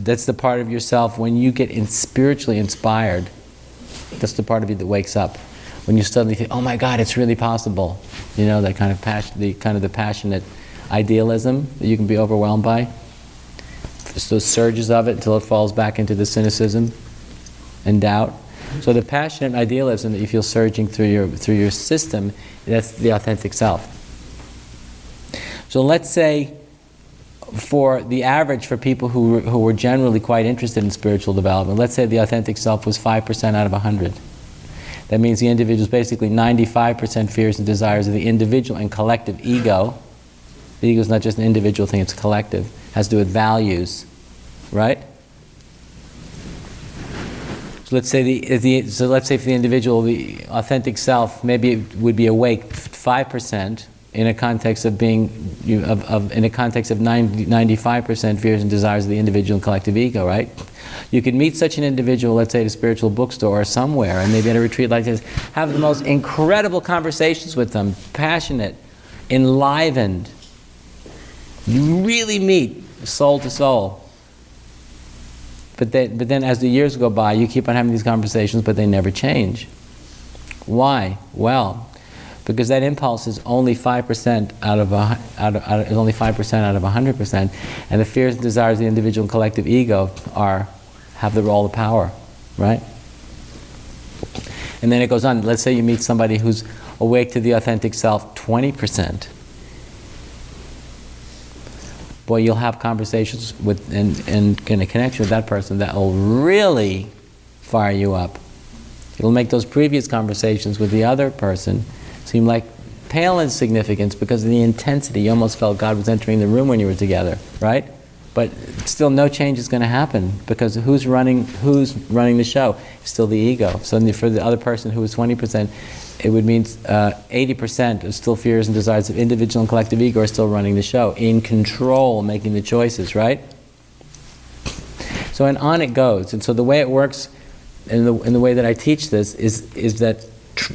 That's the part of yourself when you get spiritually inspired. That's the part of you that wakes up. When you suddenly think, oh my God, it's really possible. You know, that kind of the passionate idealism that you can be overwhelmed by. Just those surges of it until it falls back into the cynicism and doubt. So the passionate idealism that you feel surging through your system, that's the authentic self. So let's say, for the average, for people who were generally quite interested in spiritual development, let's say the authentic self was 5% out of 100. That means the individual is basically 95% fears and desires of the individual and collective ego. The ego is not just an individual thing, it's a collective. It has to do with values, right? So let's say for the individual, the authentic self, maybe it would be awake 5%. In a context of being, in a context of 95% fears and desires of the individual and collective ego, right? You could meet such an individual, let's say at a spiritual bookstore or somewhere, and maybe at a retreat like this, have the most incredible conversations with them, passionate, enlivened. You really meet soul to soul. But then as the years go by, you keep on having these conversations, but they never change. Why? Well, because that impulse is only 5% out of 100%, and the fears and desires of the individual and collective ego have all the power, right? And then it goes on. Let's say you meet somebody who's awake to the authentic self 20%. Boy, you'll have conversations with and in a connection with that person that will really fire you up. It'll make those previous conversations with the other person seem like pale in significance because of the intensity. You almost felt God was entering the room when you were together, right? But still no change is going to happen because who's running the show? Still the ego. So for the other person who was 20%, it would mean 80% of still fears and desires of individual and collective ego are still running the show, in control, making the choices, right? So and on it goes. And so the way it works, in the way that I teach this, is that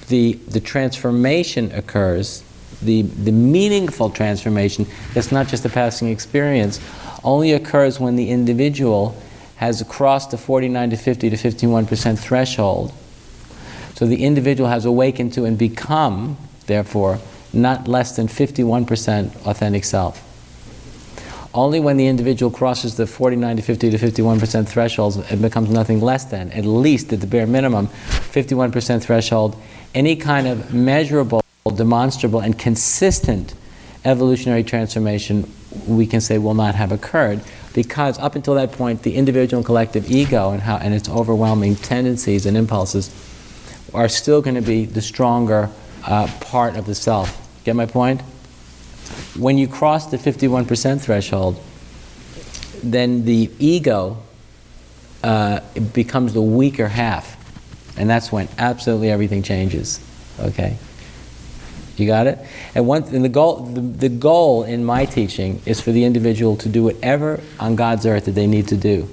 the transformation occurs, the meaningful transformation, that's not just a passing experience, only occurs when the individual has crossed the 49 to 50 to 51% threshold. So the individual has awakened to and become, therefore, not less than 51% authentic self. Only when the individual crosses the 49 to 50 to 51% thresholds, it becomes nothing less than, at least at the bare minimum, 51% threshold. Any kind of measurable, demonstrable, and consistent evolutionary transformation, we can say, will not have occurred, because up until that point, the individual and collective ego and its overwhelming tendencies and impulses are still going to be the stronger part of the self. Get my point? When you cross the 51% threshold, then the ego it becomes the weaker half. And that's when absolutely everything changes. Okay? You got it? And the goal in my teaching is for the individual to do whatever on God's earth that they need to do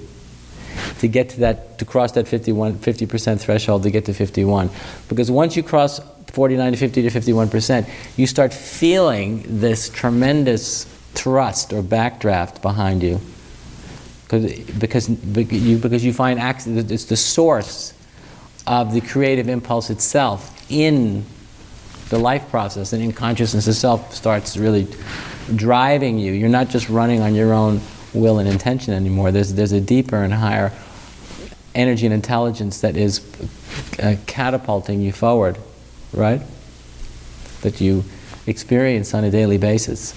to get to that, to cross that 50% threshold, to get to 51. Because once you cross 49 to 50 to 51%, you start feeling this tremendous thrust or backdraft behind you. Because you find it's the source of the creative impulse itself in the life process, and in consciousness itself starts really driving you. You're not just running on your own will and intention anymore. There's a deeper and higher energy and intelligence that is catapulting you forward, right? That you experience on a daily basis.